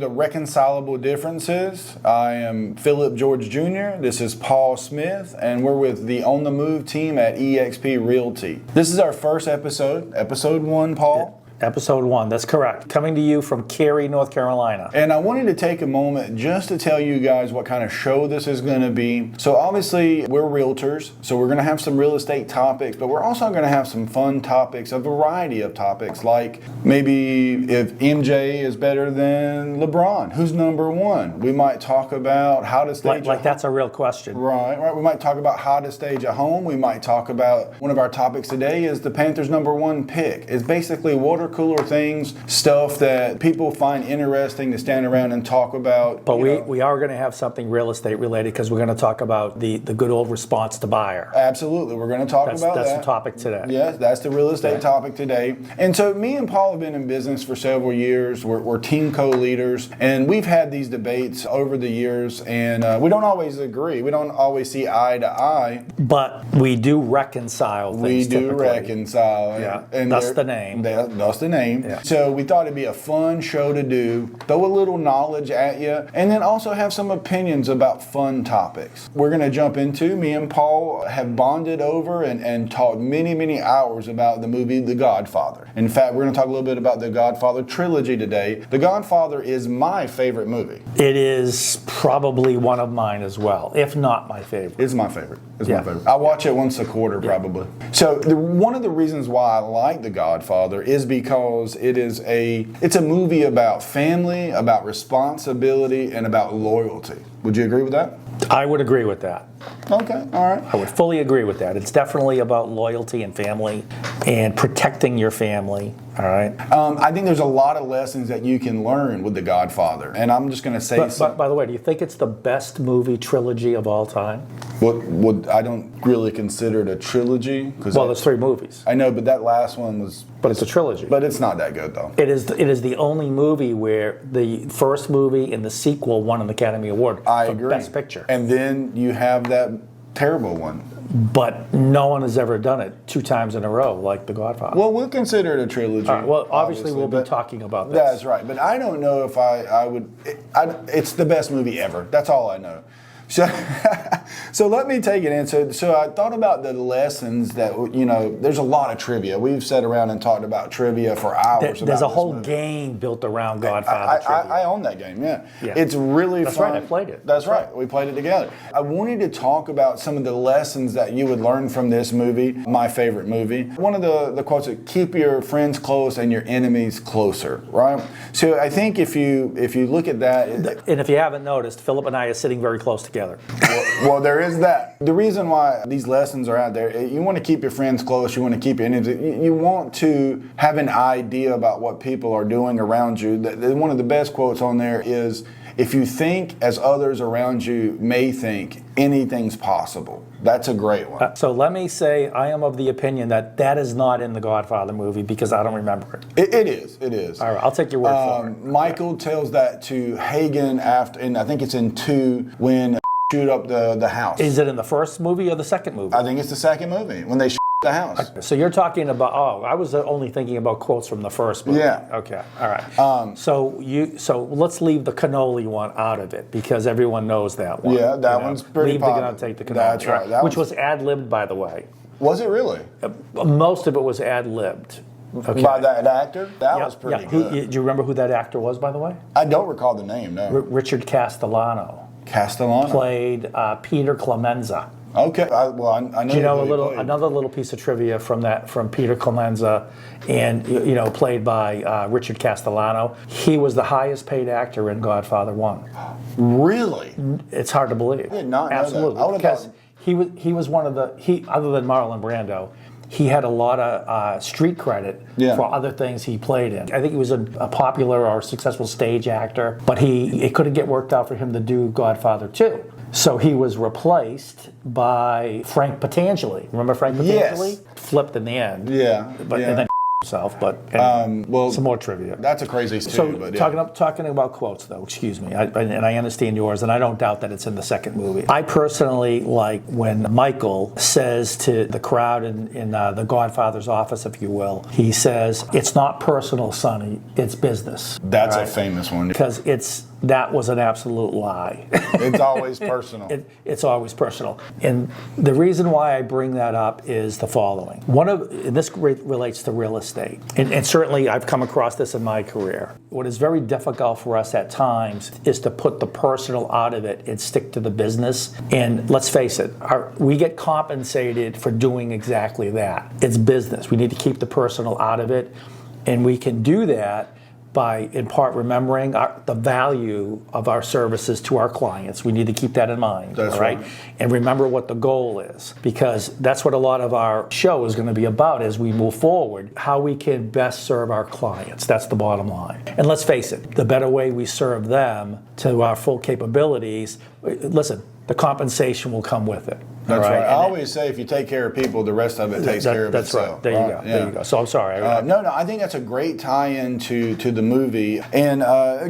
to Reconcilable Differences. I am Phillip George Jr. This is Paul Smith, and we're with the On the Move team at eXp Realty. This is our first episode, episode 1, Paul. Episode 1, that's correct. Coming to you from Cary, North Carolina. And I wanted to take a moment just to tell you guys what kind of show this is going to be. So obviously, we're realtors, so we're going to have some real estate topics, but we're also going to have some fun topics, a variety of topics, like maybe if MJ is better than LeBron, who's number one? We might talk about how to stage like that's a real question. Right. We might talk about how to stage a home. We might talk about, one of our topics today is the Panthers' #1 pick. It's basically water cooler things, stuff that people find interesting to stand around and talk about. But we are going to have something real estate related because we're going to talk about the good old response to buyer. Absolutely. We're going to talk about that. That's the topic today. Yes, that's the real estate topic today. And so me and Paul have been in business for several years. We're team co-leaders, and we've had these debates over the years, and we don't always agree. We don't always see eye to eye. But we do reconcile things. We do typically. reconcile. Yeah, and that's the name. That's the name. Yeah. So we thought it'd be a fun show to do, throw a little knowledge at you, and then also have some opinions about fun topics. We're going to jump into, me and Paul have bonded over and talked many hours about the movie The Godfather. In fact, we're going to talk a little bit about the Godfather trilogy today. The Godfather is my favorite movie. It is probably one of mine as well, if not my favorite. It's my favorite. It's my favorite. I watch it once a quarter probably. So one of the reasons why I like The Godfather is because it's a movie about family, about responsibility, and about loyalty. Would you agree with that? I would agree with that. Okay, all right. I would fully agree with that. It's definitely about loyalty and family and protecting your family, all right? I think there's a lot of lessons that you can learn with The Godfather, and I'm just going to say But by the way, do you think it's the best movie trilogy of all time? I don't really consider it a trilogy. Well, there's 3 movies. I know, but that last one was... But it's a trilogy. But it's not that good, though. It is the only movie where the first movie and the sequel won an Academy Award for Best Picture. And then you have that terrible one. But no one has ever done it 2 times in a row like The Godfather. Well, we'll consider it a trilogy. All right, well, obviously we'll be talking about this. That's right. But I don't know if I would... It's the best movie ever. That's all I know. So let me take it in. So I thought about the lessons that, there's a lot of trivia. We've sat around and talked about trivia for hours. There's a whole game built around Godfather trivia. I own that game, yeah. It's really fun. That's right, I played it. That's right, we played it together. I wanted to talk about some of the lessons that you would learn from this movie, my favorite movie. One of the quotes is, keep your friends close and your enemies closer, right? So I think if you look at that... And if you haven't noticed, Phillip and I are sitting very close together. Well, there is that. The reason why these lessons are out there, you want to keep your friends close, you want to keep your enemies, you want to have an idea about what people are doing around you. One of the best quotes on there is, if you think as others around you may think, anything's possible. That's a great one. So let me say, I am of the opinion that is not in the Godfather movie because I don't remember it. It is. All right, I'll take your word for it. Michael tells that to Hagen after, and I think it's in 2, when shoot up the house. Is it in the first movie or the second movie? I think it's the second movie, when they shoot the house. So you're talking about, I was only thinking about quotes from the first movie. Yeah. Okay, all right. So let's leave the cannoli one out of it because everyone knows that one. Yeah, that one's pretty popular. Leave the take the cannoli. That's right. Which was ad-libbed, by the way. Was it really? Most of it was ad-libbed. Okay. By that actor? That was pretty good. Do you remember who that actor was, by the way? I don't recall the name, no. Richard Castellano. Played Peter Clemenza. Okay, I know. Do you know another little piece of trivia from Peter Clemenza, and played by Richard Castellano. He was the highest paid actor in Godfather 1. Really? It's hard to believe. I did not know Absolutely, that. because he was one of the other than Marlon Brando. He had a lot of street credit for other things he played in. I think he was a popular or successful stage actor, but it couldn't get worked out for him to do Godfather 2. So he was replaced by Frank Patangeli. Remember Frank Patangeli? Yes. Flipped in the end. Yeah. And then himself, but anyway, well, some more trivia. That's a crazy too. So but yeah. talking about quotes, though, excuse me, and I understand yours, and I don't doubt that it's in the second movie. I personally like when Michael says to the crowd in the Godfather's office, if you will, he says, "It's not personal, Sonny, it's business." That's a famous one. Because that was an absolute lie. It's always personal. It's always personal. And the reason why I bring that up is the following. And this relates to real estate. And certainly I've come across this in my career. What is very difficult for us at times is to put the personal out of it and stick to the business. And let's face it, we get compensated for doing exactly that. It's business. We need to keep the personal out of it. And we can do that by, in part, remembering the value of our services to our clients. We need to keep that in mind. That's all right? And remember what the goal is, because that's what a lot of our show is going to be about as we move forward, how we can best serve our clients. That's the bottom line. And let's face it, the better way we serve them to our full capabilities, listen, the compensation will come with it. That's right. I always say if you take care of people, the rest of it takes care of itself. That's right. There you go. Yeah. There you go. So I'm sorry. No, I think that's a great tie-in to the movie. And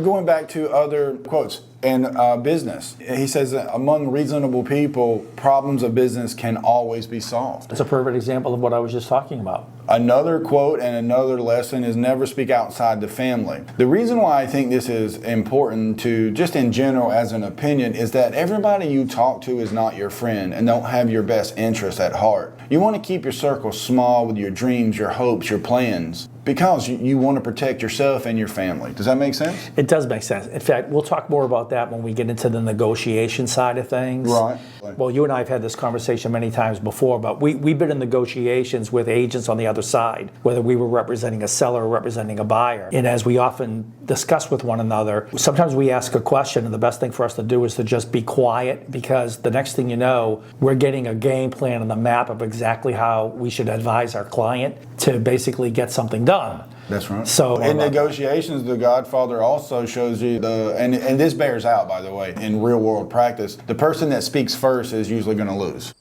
going back to other quotes, and business. He says that among reasonable people, problems of business can always be solved. That's a perfect example of what I was just talking about. Another quote and another lesson is never speak outside the family. The reason why I think this is important to, just in general as an opinion, is that everybody you talk to is not your friend and don't have your best interests at heart. You want to keep your circle small with your dreams, your hopes, your plans, because you want to protect yourself and your family. Does that make sense? It does make sense. In fact, we'll talk more about that when we get into the negotiation side of things. Right. Well, you and I have had this conversation many times before, but we've been in negotiations with agents on the other side, whether we were representing a seller or representing a buyer. And as we often discuss with one another, sometimes we ask a question, and the best thing for us to do is to just be quiet, because the next thing you know, we're getting a game plan and the map of exactly how we should advise our client to basically get something done. That's right. So in negotiations, The Godfather also shows you and this bears out, by the way, in real world practice, the person that speaks first is usually going to lose.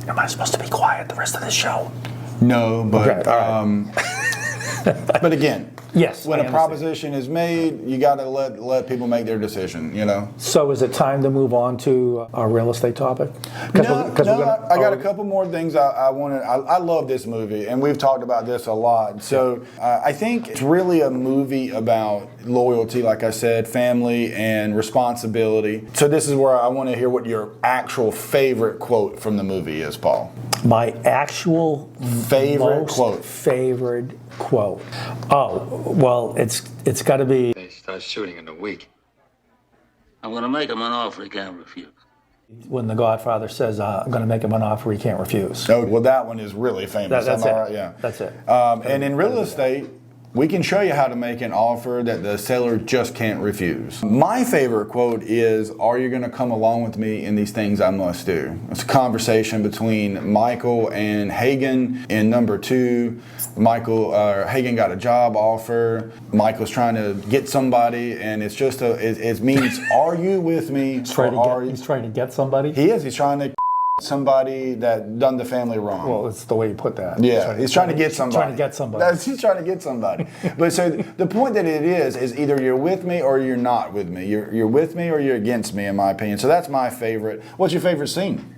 Am I supposed to be quiet the rest of this show? No, but okay, but again, yes, when a proposition is made, you got to let people make their decision, you know. So is it time to move on to our real estate topic? I got a couple more things I wanted. I love this movie, and we've talked about this a lot. So I think it's really a movie about loyalty, like I said, family, and responsibility. So this is where I want to hear what your actual favorite quote from the movie is, Paul. My actual favorite quote. Favorite quote. Oh, well, it's got to be. They start shooting in a week. I'm going to make him an offer he can't refuse. When the Godfather says, I'm going to make him an offer he can't refuse. Oh, well, that one is really famous. That's it. Right? Yeah. That's it. And in real estate, we can show you how to make an offer that the seller just can't refuse. My favorite quote is, "Are you going to come along with me in these things I must do?" It's a conversation between Michael and Hagen. In number 2, Hagen got a job offer. Michael's trying to get somebody, and it's just it means, are you with me? He's trying to get somebody? He is. He's trying to somebody that done the family wrong. Well, it's the way you put that. Yeah, he's trying to get somebody. He's trying to get somebody. But so the point that it is either you're with me or you're not with me. You're with me or you're against me, in my opinion. So that's my favorite. What's your favorite scene?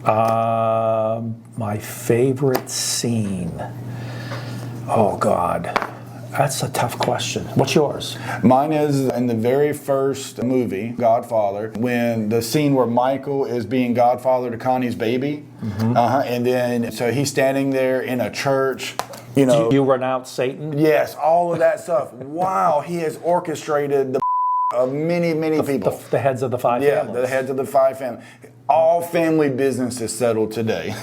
My favorite scene. Oh, God. That's a tough question. What's yours? Mine is in the very first movie, Godfather, when the scene where Michael is being godfather to Connie's baby. Mm-hmm. And then, so he's standing there in a church, you know. You renounce Satan? Yes, all of that stuff. Wow, he has orchestrated the of many people. The heads of the 5 families. Yeah, the heads of the 5 families. All family business is settled today.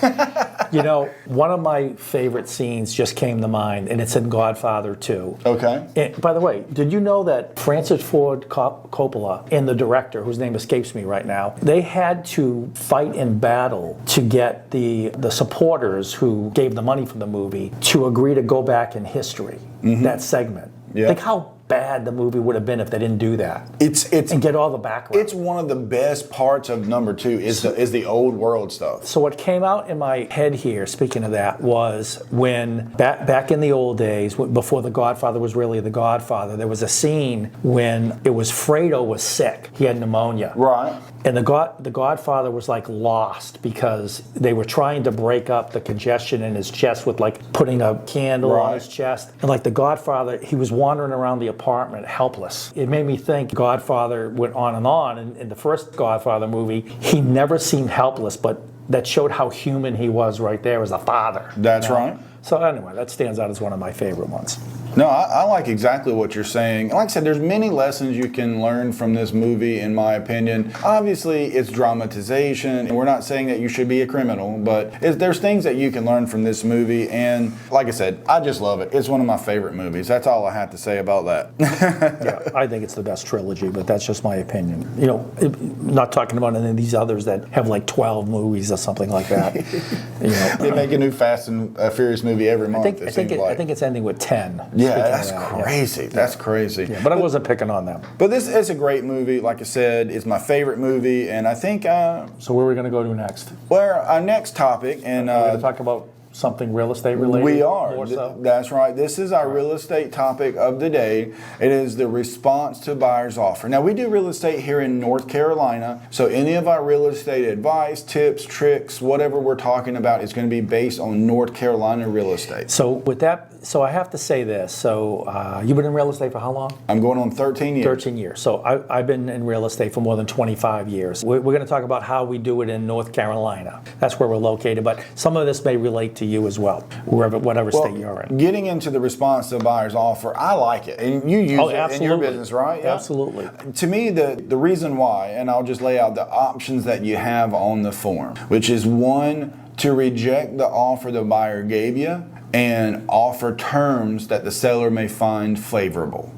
You know, one of my favorite scenes just came to mind, and it's in Godfather 2. Okay. And, by the way, did you know that Francis Ford Coppola and the director, whose name escapes me right now, they had to fight in battle to get the supporters who gave the money for the movie to agree to go back in history, that segment. Yeah. Like how bad the movie would have been if they didn't do that. It's and get all the background. It's one of the best parts of number 2 is the old world stuff. So what came out in my head here, speaking of that, was when back in the old days, before The Godfather was really The Godfather, there was a scene when it was Fredo was sick. He had pneumonia. Right. And the Godfather was like lost because they were trying to break up the congestion in his chest with like putting a candle on his chest. And like the Godfather, he was wandering around the apartment helpless. It made me think Godfather went on. And in the first Godfather movie, he never seemed helpless, but that showed how human he was right there as a father. That's right. So anyway, that stands out as one of my favorite ones. No, I like exactly what you're saying. Like I said, there's many lessons you can learn from this movie, in my opinion. Obviously, it's dramatization, and we're not saying that you should be a criminal, but there's things that you can learn from this movie, and like I said, I just love it. It's one of my favorite movies. That's all I have to say about that. Yeah, I think it's the best trilogy, but that's just my opinion. You know, not talking about any of these others that have like 12 movies or something like that. You know, they make a new Fast and Furious movie every month. I think it's ending with 10. Yeah, that's crazy. That's crazy. Yeah, but I wasn't picking on them. But this is a great movie. Like I said, it's my favorite movie, and I think. So where are we going to go to next? Well, our next topic, and we're going to talk about something real estate related. We are. More so? That's right. This is our real estate topic of the day. It is the response to buyer's offer. Now, we do real estate here in North Carolina, so any of our real estate advice, tips, tricks, whatever we're talking about is going to be based on North Carolina real estate. So with that, so I have to say this. So you've been in real estate for how long? I'm going on 13 years. 13 years. So I've been in real estate for more than 25 years. We're going to talk about how we do it in North Carolina. That's where we're located, but some of this may relate to you as well, whatever state you're in. Getting into the response to a buyer's offer, I like it. And you use it in your business, right? Yeah. Absolutely. To me, the reason why, and I'll just lay out the options that you have on the form, which is 1, to reject the offer the buyer gave you and offer terms that the seller may find favorable.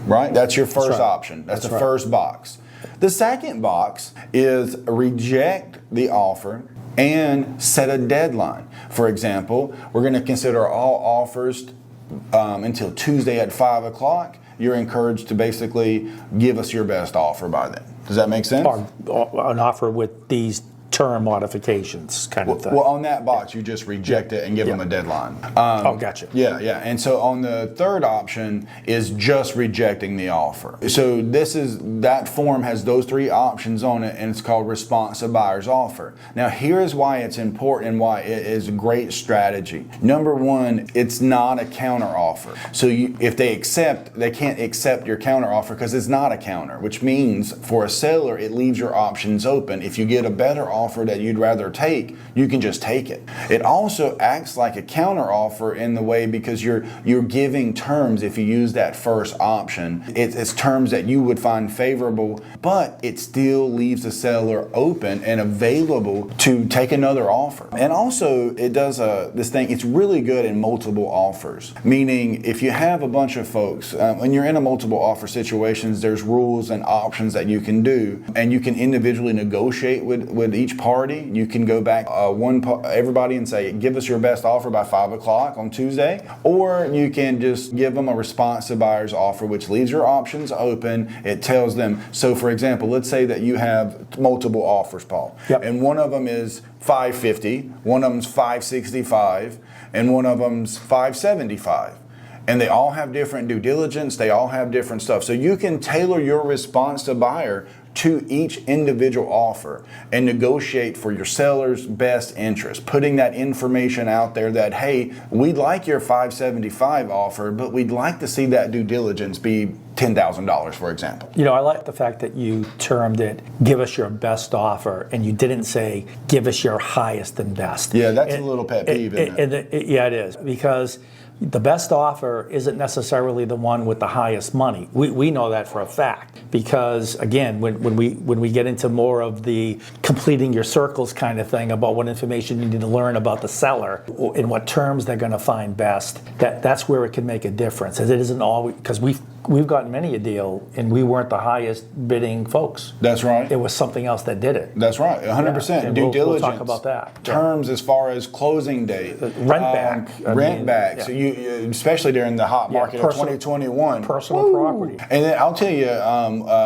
Right? That's your first option. That's the first box. The second box is reject the offer and set a deadline. For example, we're going to consider all offers until Tuesday at 5 o'clock. You're encouraged to basically give us your best offer by then. Does that make sense? Or an offer with these term modifications kind of thing. Well, on that box, you just reject it and give them a deadline. Gotcha. Yeah. And so on the third option is just rejecting the offer. So that form has those 3 options on it, and it's called response to buyer's offer. Now, here's why it's important and why it is a great strategy. Number 1, it's not a counter offer. So if they can't accept your counter offer because it's not a counter, which means for a seller, it leaves your options open. If you get a better offer that you'd rather take, you can just take it. It also acts like a counter offer in the way because you're giving terms. If you use that first option, it's terms that you would find favorable, but it still leaves the seller open and available to take another offer. And also it does this thing, it's really good in multiple offers, meaning if you have a bunch of folks, when you're in a multiple offer situations, there's rules and options that you can do, and you can individually negotiate with each party. You can go back everybody and say, give us your best offer by 5 o'clock on Tuesday, or you can just give them a response to buyer's offer, which leaves your options open. It tells them, so for example, let's say that you have multiple offers, Paul, and one of them is $550, one of them's $565, and one of them's $575. And they all have different due diligence, they all have different stuff. So you can tailor your response to buyer to each individual offer and negotiate for your seller's best interest, putting that information out there that, hey, we'd like your $575 offer, but we'd like to see that due diligence be $10,000, for example. You know, I like the fact that you termed it, give us your best offer, and you didn't say, give us your highest and best. Yeah, that's a little pet peeve, isn't it? Yeah, it is, because the best offer isn't necessarily the one with the highest money. We know that for a fact, because again, when we get into more of the completing your circles kind of thing about what information you need to learn about the seller and what terms they're going to find best, that's where it can make a difference. As it isn't always, because we've gotten many a deal and we weren't the highest bidding folks. That's right. It was something else that did it. That's right, 100%. Yeah. Due diligence. We'll talk about that. Terms as far as closing date. Rent back. Rent back. So especially during the hot market of 2021. Personal property. And then I'll tell you,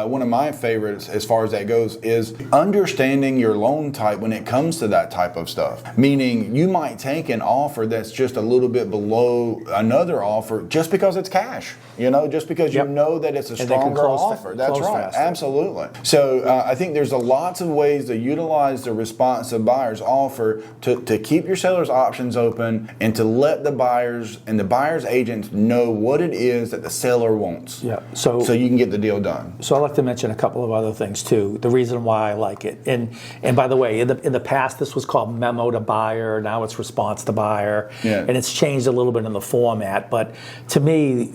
one of my favorites as far as that goes is understanding your loan type when it comes to that type of stuff. Meaning you might take an offer that's just a little bit below another offer just because it's cash. Just because you know that it's a stronger offer. That's right. Faster. Absolutely. So I think there's lots of ways to utilize the responsive buyer's offer to keep your seller's options open and to let the buyers and the buyer's agents know what it is that the seller wants. Yeah. So you can get the deal done. So I'd like to mention a couple of other things too. The reason why I like it, and by the way, in the past this was called memo to buyer. Now it's response to buyer, and it's changed a little bit in the format. But to me,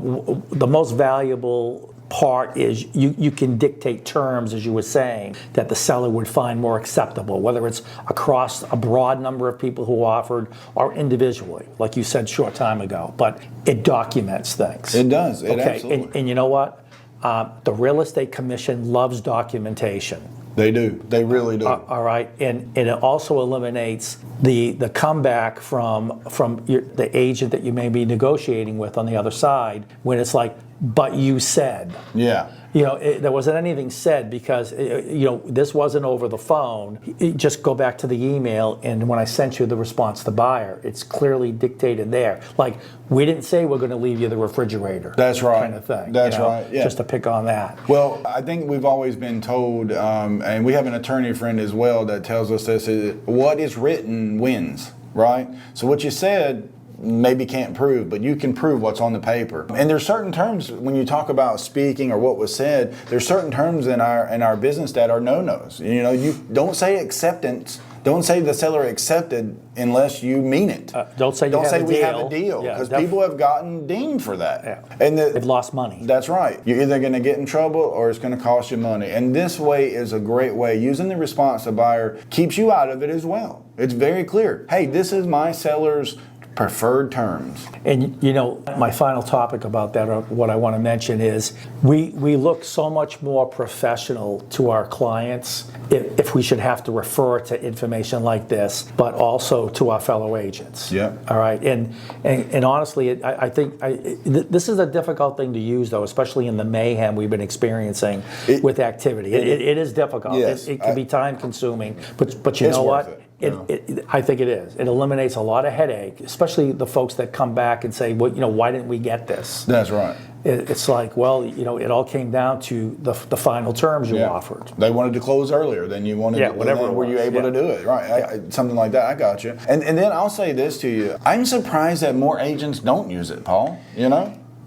the most valuable part is you can dictate terms, as you were saying, that the seller would find more acceptable, whether it's across a broad number of people who offered or individually, like you said short time ago. But it documents things. It does. It absolutely. And you know what? The real estate commission loves documentation. They do. They really do. All right, and it also eliminates the comeback from the agent that you may be negotiating with on the other side when it's like, but you said. Yeah. There wasn't anything said because, this wasn't over the phone. Just go back to the email, and when I sent you the response to the buyer, it's clearly dictated there. Like, we didn't say we're going to leave you the refrigerator. That's right. Kind of thing. That's right. Yeah. Just to pick on that. Well, I think we've always been told, and we have an attorney friend as well that tells us this, what is written wins, right? So what you said maybe can't prove, but you can prove what's on the paper. And there's certain terms when you talk about speaking or what was said, there's certain terms in our business that are no-nos. You don't say acceptance. Don't say the seller accepted unless you mean it. Don't say we have a deal, because people have gotten dinged for that. Yeah. And they've lost money. That's right. You're either going to get in trouble or it's going to cost you money. And this way is a great way. Using the responsive buyer keeps you out of it as well. It's very clear. Hey, this is my seller's preferred terms. And my final topic about that, or what I want to mention, is we look so much more professional to our clients if we should have to refer to information like this, but also to our fellow agents. Yeah. All right. And honestly, I think this is a difficult thing to use, though, especially in the mayhem we've been experiencing with activity. It is difficult. Yes, it can be time consuming, but you know what? I think it is. It eliminates a lot of headache, especially the folks that come back and say, well, why didn't we get this? That's right. It's like, well, it all came down to the final terms you offered. They wanted to close earlier than you wanted. Whatever. Were you able to do it? Right. Something like that. I got you. And then I'll say this to you. I'm surprised that more agents don't use it, Paul.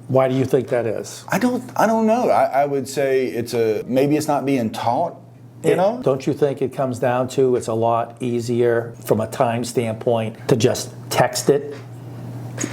Why do you think that is? I don't know. I would say maybe it's not being taught. Don't you think it comes down to it's a lot easier from a time standpoint to just text it,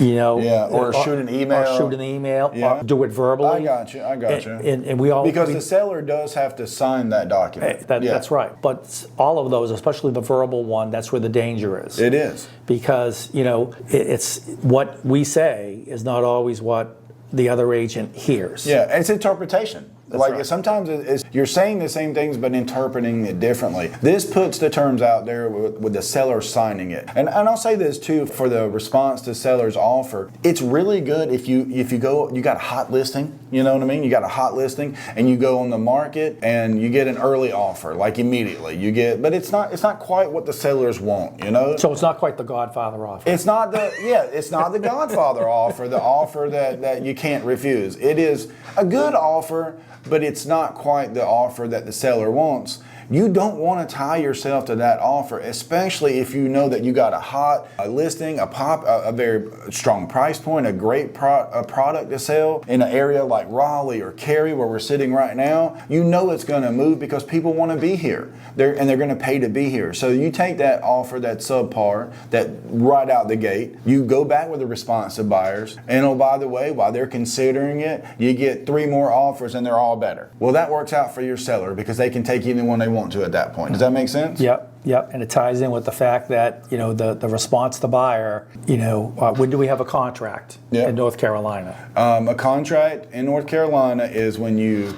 or shoot an email, or do it verbally? I got you. And we all, because the seller does have to sign that document. That's right. But all of those, especially the verbal one, that's where the danger is. It is, because it's what we say is not always what the other agent hears. Yeah, and it's interpretation. That's right. Sometimes you're saying the same things but interpreting it differently. This puts the terms out there with the seller signing it. And I'll say this too, for the response to seller's offer, it's really good if you got a hot listing, you know what I mean? You got a hot listing and you go on the market and you get an early offer, like immediately. But it's not quite what the sellers want, So it's not quite the Godfather offer. It's not the Godfather offer, the offer that you can't refuse. It is a good offer, but it's not quite the offer that the seller wants. You don't want to tie yourself to that offer, especially if you know that you got a hot listing, a very strong price point, a great product to sell in an area like Raleigh or Cary, where we're sitting right now. You know it's going to move because people want to be here. They're going to pay to be here. So you take that offer that's subpar, that right out the gate, you go back with the responsive buyers, and oh, by the way, while they're considering it, you get 3 more offers and they're all better. Well, that works out for your seller because they can take any one they want to at that point. Does that make sense? Yep. And it ties in with the fact that, the response to the buyer, when do we have a contract in North Carolina? A contract in North Carolina is when you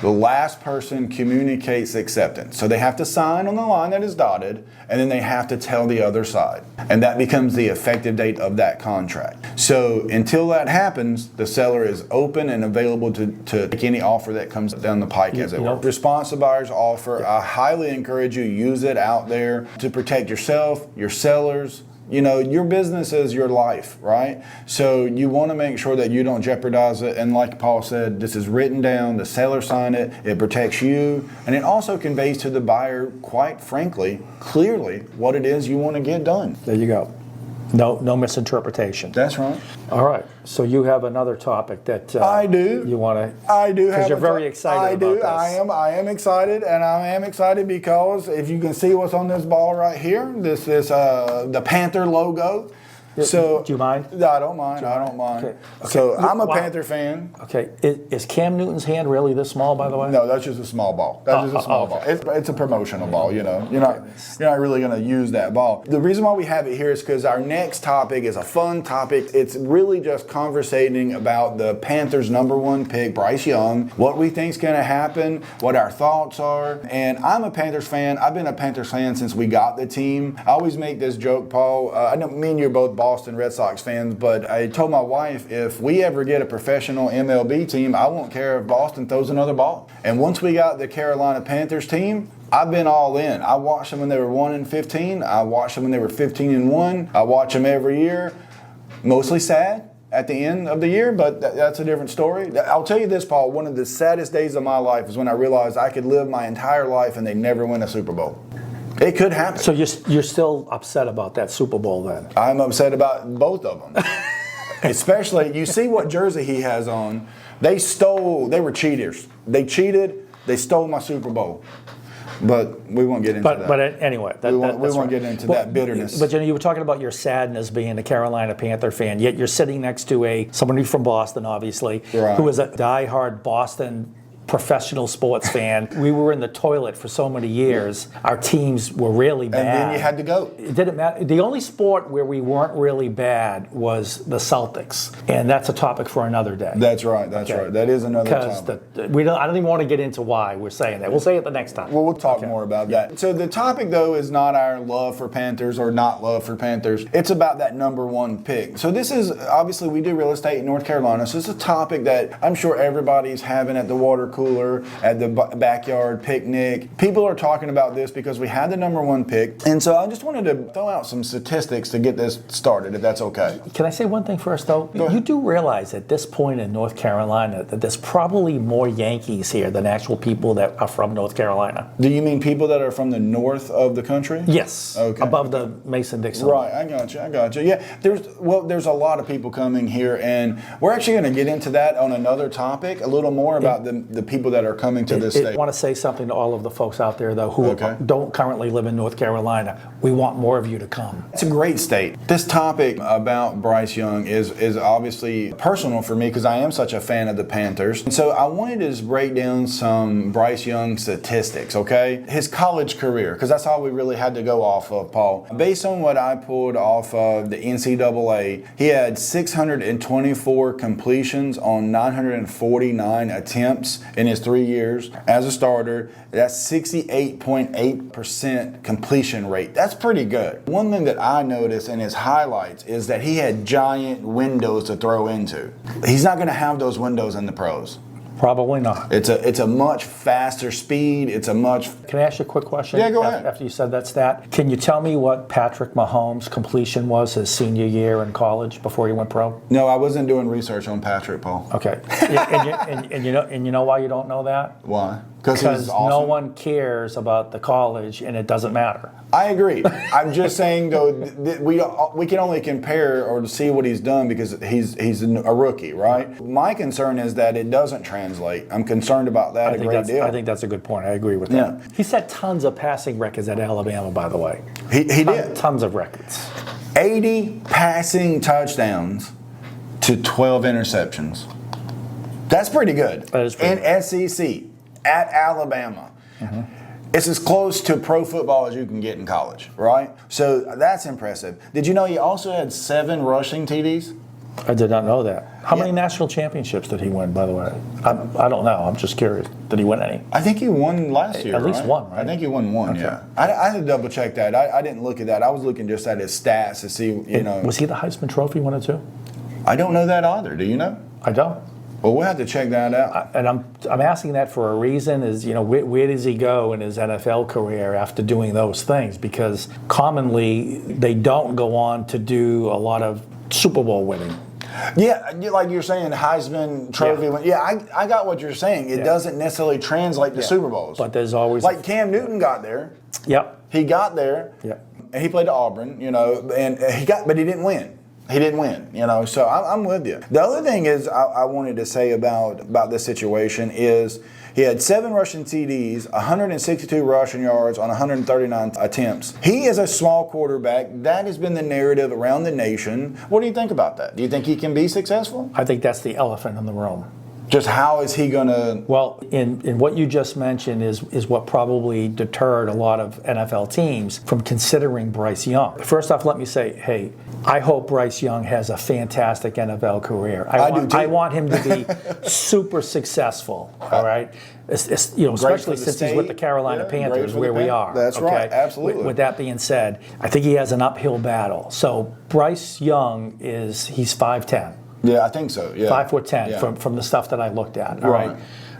The last person communicates acceptance. So they have to sign on the line that is dotted, and then they have to tell the other side. And that becomes the effective date of that contract. So until that happens, the seller is open and available to take any offer that comes down the pike, as it were. Responsive buyer's offer, I highly encourage you to use it out there to protect yourself, your sellers. You know, your business is your life, right? So you want to make sure that you don't jeopardize it. And like Paul said, this is written down, the seller signed it, it protects you, and it also conveys to the buyer, quite frankly, clearly what it is you want to get done. There you go. No misinterpretation. That's right. All right. So you have another topic that I do. You want to? I do. Because you're very excited about this. I am excited, and I am excited because if you can see what's on this ball right here, this is the Panther logo. So, do you mind? No, I don't mind. I don't mind. Okay. So I'm a Panther fan. Okay. Is Cam Newton's hand really this small, by the way? No, that's just a small ball. That's just a small ball. It's a promotional ball. You know, you're not really going to use that ball. The reason why we have it here is because our next topic is a fun topic. It's really just conversating about the Panthers' #1 pick, Bryce Young, what we think's going to happen, what our thoughts are. And I'm a Panthers fan. I've been a Panthers fan since we got the team. I always make this joke, Paul. I know me and you're both Boston Red Sox fans, but I told my wife if we ever get a professional MLB team, I won't care if Boston throws another ball. And once we got the Carolina Panthers team, I've been all in. I watched them when they were 1-15. I watched them when they were 15-1. I watch them every year. Mostly sad at the end of the year, but that's a different story. I'll tell you this, Paul, one of the saddest days of my life is when I realized I could live my entire life and they never win a Super Bowl. It could happen. So you're still upset about that Super Bowl then? I'm upset about both of them. Especially, you see what jersey he has on. They were cheaters. They cheated. They stole my Super Bowl. But we won't get into that. But anyway, we won't get into that bitterness. But you were talking about your sadness being a Carolina Panther fan, yet you're sitting next to somebody from Boston, obviously, who is a diehard Boston professional sports fan. We were in the toilet for so many years. Our teams were really bad. And then you had to go. It didn't matter. The only sport where we weren't really bad was the Celtics. And that's a topic for another day. That's right. That's right. That is another topic. I don't even want to get into why we're saying that. We'll say it the next time. Well, we'll talk more about that. So the topic, though, is not our love for Panthers or not love for Panthers. It's about that #1 pick. So this is, obviously, we do real estate in North Carolina. So it's a topic that I'm sure everybody's having at the water cooler, at the backyard picnic. People are talking about this because we had the #1 pick. And so I just wanted to throw out some statistics to get this started, if that's okay. Can I say one thing first, though? Go ahead. You do realize at this point in North Carolina that there's probably more Yankees here than actual people that are from North Carolina. Do you mean people that are from the north of the country? Yes. Okay. Above the Mason-Dixon. Right, I got you. Yeah, there's a lot of people coming here, and we're actually going to get into that on another topic, a little more about the people that are coming to this state. I want to say something to all of the folks out there, though, who don't currently live in North Carolina. We want more of you to come. It's a great state. This topic about Bryce Young is obviously personal for me because I am such a fan of the Panthers. And so I wanted to just break down some Bryce Young statistics, okay? His college career, because that's all we really had to go off of, Paul. Based on what I pulled off of the NCAA, he had 624 completions on 949 attempts in his 3 years as a starter. That's 68.8% completion rate. That's pretty good. One thing that I noticed in his highlights is that he had giant windows to throw into. He's not going to have those windows in the pros. Probably not. It's a much faster speed. Can I ask you a quick question? Yeah, go ahead. After you said that stat, can you tell me what Patrick Mahomes' completion was his senior year in college before he went pro? No, I wasn't doing research on Patrick, Paul. Okay. and you know why you don't know that? Why? Because awesome. No one cares about the college, and it doesn't matter. I agree. I'm just saying, though, we can only compare or see what he's done because he's a rookie, right? My concern is that it doesn't translate. I'm concerned about that a great deal. I think that's a good point. I agree with that. Yeah. He set tons of passing records at Alabama, by the way. He did. Tons of records. 80 passing touchdowns to 12 interceptions. That's pretty good. That is pretty good. SEC. At Alabama. Mm-hmm. It's as close to pro football as you can get in college, right? So that's impressive. Did you know he also had 7 rushing TDs? I did not know that. How many national championships did he win, by the way? I don't know. I'm just curious. Did he win any? I think he won last year. At least one, right? I think he won one, Okay. yeah. I had to double check that. I didn't look at that. I was looking just at his stats to see, Was he the Heisman Trophy winner too? I don't know that either. Do you know? I don't. Well, we'll have to check that out. And I'm asking that for a reason. Is where does he go in his NFL career after doing those things? Because commonly they don't go on to do a lot of Super Bowl winning. Yeah, like you're saying, Heisman Trophy. Yeah, I got what you're saying. It doesn't necessarily translate to Super Bowls. But there's always like Cam Newton got there. Yep. He got there. Yep. And he played at Auburn, and but he didn't win. He didn't win, So I'm with you. The other thing is I wanted to say about this situation is he had 7 rushing TDs, 162 rushing yards on 139 attempts. He is a small quarterback. That has been the narrative around the nation. What do you think about that? Do you think he can be successful? I think that's the elephant in the room. Just how is he going to... Well, in what you just mentioned is what probably deterred a lot of NFL teams from considering Bryce Young. First off, let me say, hey, I hope Bryce Young has a fantastic NFL career. I do too. I want him to be super successful, all right? Especially since he's with the Carolina Panthers, where we are. That's right, absolutely. With that being said, I think he has an uphill battle. So Bryce Young he's 5'10". Yeah, I think so. Yeah, 5'10" from the stuff that I looked at. All right.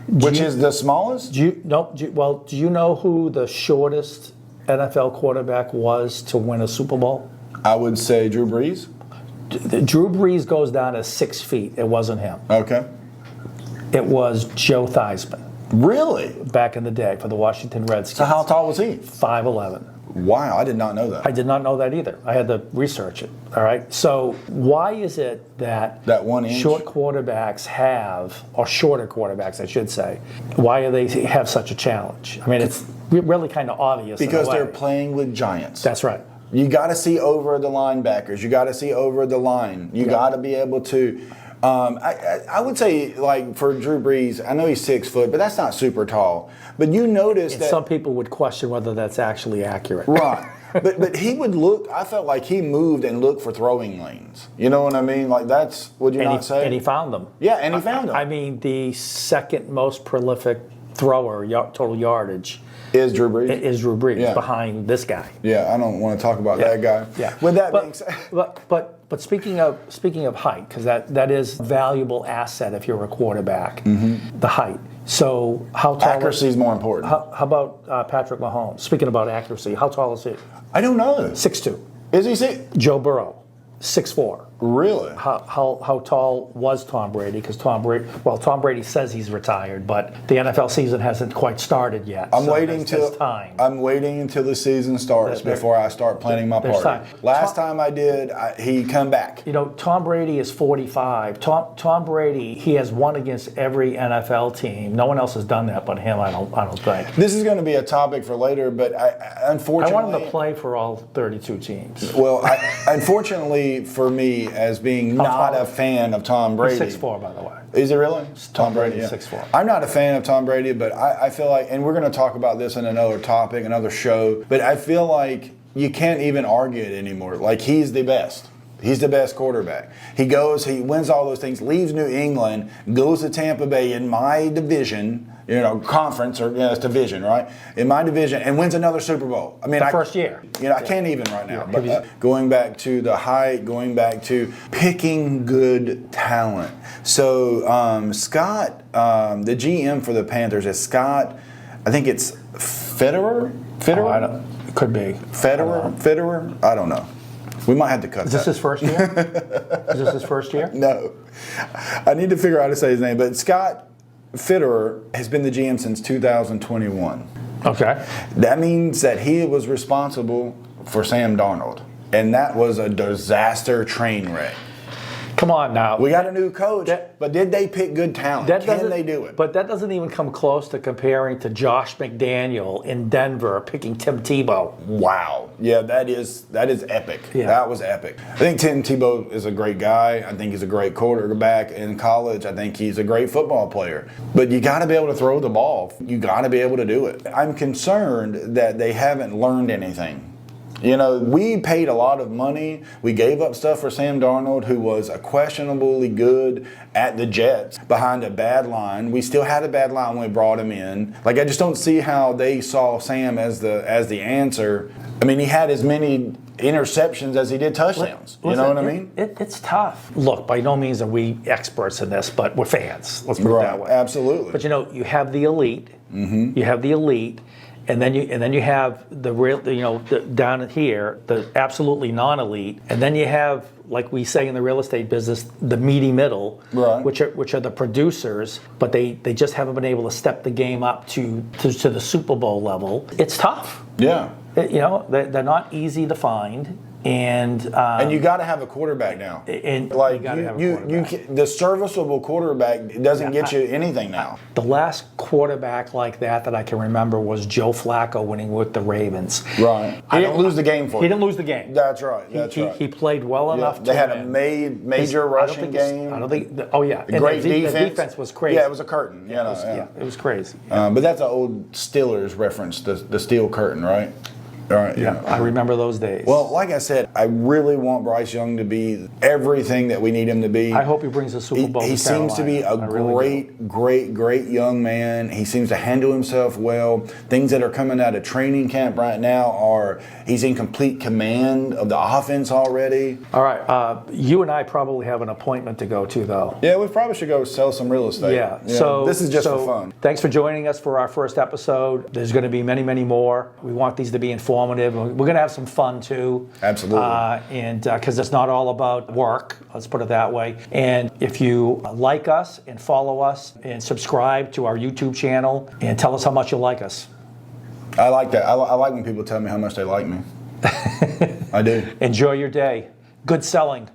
Which is the smallest? Do you know who the shortest NFL quarterback was to win a Super Bowl? I would say Drew Brees. Drew Brees goes down to 6 feet. It wasn't him. Okay. It was Joe Theismann. Really? Back in the day for the Washington Redskins. So how tall was he? 5'11". Wow, I did not know that. I did not know that either. I had to research it. All right. So why is it that 1 inch short quarterbacks have, or shorter quarterbacks, I should say, why do they have such a challenge? I mean, it's really kind of obvious. Because they're playing with giants. That's right. You got to see over the linebackers. You got to see over the line. You got to be able to. I would say, like, for Drew Brees, I know he's 6 foot, but that's not super tall. But you notice that some people would question whether that's actually accurate. Right. But he would look. I felt like he moved and looked for throwing lanes. You know what I mean? Like that's. Would you not say? And he found them. Yeah, and he found them. I mean, the second most prolific thrower, total yardage, is Drew Brees. Behind this guy. Yeah, I don't want to talk about that guy. Yeah. With that being said, but speaking of height, because that is a valuable asset if you're a quarterback, the height. So how tall? Accuracy is more important. How about Patrick Mahomes? Speaking about accuracy, how tall is he? I don't know. 6'2". Is he 6'? Joe Burrow, 6'4". Really? How tall was Tom Brady? Because Tom Brady says he's retired, but the NFL season hasn't quite started yet. I'm waiting until the season starts before I start planning my party. Last time I did, he come back. Tom Brady is 45. Tom Brady, he has won against every NFL team. No one else has done that but him. I don't think. This is going to be a topic for later, but unfortunately, I want him to play for all 32 teams. Well, unfortunately for me, as being not a fan of Tom Brady. He's 6'4", by the way. Is it really? Tom Brady, 6'4". I'm not a fan of Tom Brady, but I feel like, and we're going to talk about this in another topic, another show, but I feel like you can't even argue it anymore. Like, he's the best. He's the best quarterback. He wins all those things, leaves New England, goes to Tampa Bay in my division, conference, or it's division, right? In my division, and wins another Super Bowl. I mean, first year. I can't even right now. But going back to the height, going back to picking good talent. So Scott, the GM for the Panthers is Scott. I think it's Federer. Could be Federer. I don't know. We might have to cut that. Is this his first year? Is this his first year? No. I need to figure out how to say his name. But Scott Fitterer has been the GM since 2021. Okay. That means that he was responsible for Sam Darnold. And that was a disaster train wreck. Come on now. We got a new coach, but did they pick good talent? Can they do it? But that doesn't even come close to comparing to Josh McDaniel in Denver picking Tim Tebow. Wow. Yeah, that is epic. Yeah. That was epic. I think Tim Tebow is a great guy. I think he's a great quarterback in college. I think he's a great football player. But you got to be able to throw the ball. You got to be able to do it. I'm concerned that they haven't learned anything You know, we paid a lot of money. We gave up stuff for Sam Darnold, who was a questionably good at the Jets behind a bad line. We still had a bad line when we brought him in. Like, I just don't see how they saw Sam as the answer. I mean, he had as many interceptions as he did touchdowns. You know what I mean? It's tough. Look, by no means are we experts in this, but we're fans. Let's put it that way. Absolutely. But you know, you have the elite. You have the elite. And then you have the real, down here, the absolutely non-elite, and then you have, like we say in the real estate business, the meaty middle, right, which are the producers, but they just haven't been able to step the game up to the Super Bowl level. It's tough. Yeah. They're not easy to find. And you got to have a quarterback now. And like you got to have a quarterback. The serviceable quarterback doesn't get you anything now. The last quarterback like that I can remember was Joe Flacco winning with the Ravens. Right. He didn't lose the game for He didn't lose the game. That's right. That's right. He played well enough. They had a major rushing game. I don't think. Oh yeah. And great defense. The defense was crazy. Yeah, it was a curtain. It was crazy. But that's an old Steelers reference, the steel curtain, right? All right, yeah, I remember those days. Well, like I said, I really want Bryce Young to be everything that we need him to be. I hope he brings a Super Bowl to Carolina. He seems to be a great young man. He seems to handle himself well. Things that are coming out of training camp right now are he's in complete command of the offense already. All right, you and I probably have an appointment to go to, though. Yeah, we probably should go sell some real estate. Yeah. So this is just for fun. Thanks for joining us for our first episode. There's going to be many, many more. We want these to be informative. We're going to have some fun too. Absolutely. And because it's not all about work, let's put it that way. And if you like us and follow us and subscribe to our YouTube channel and tell us how much you like us. I like that. I like when people tell me how much they like me. I do. Enjoy your day. Good selling.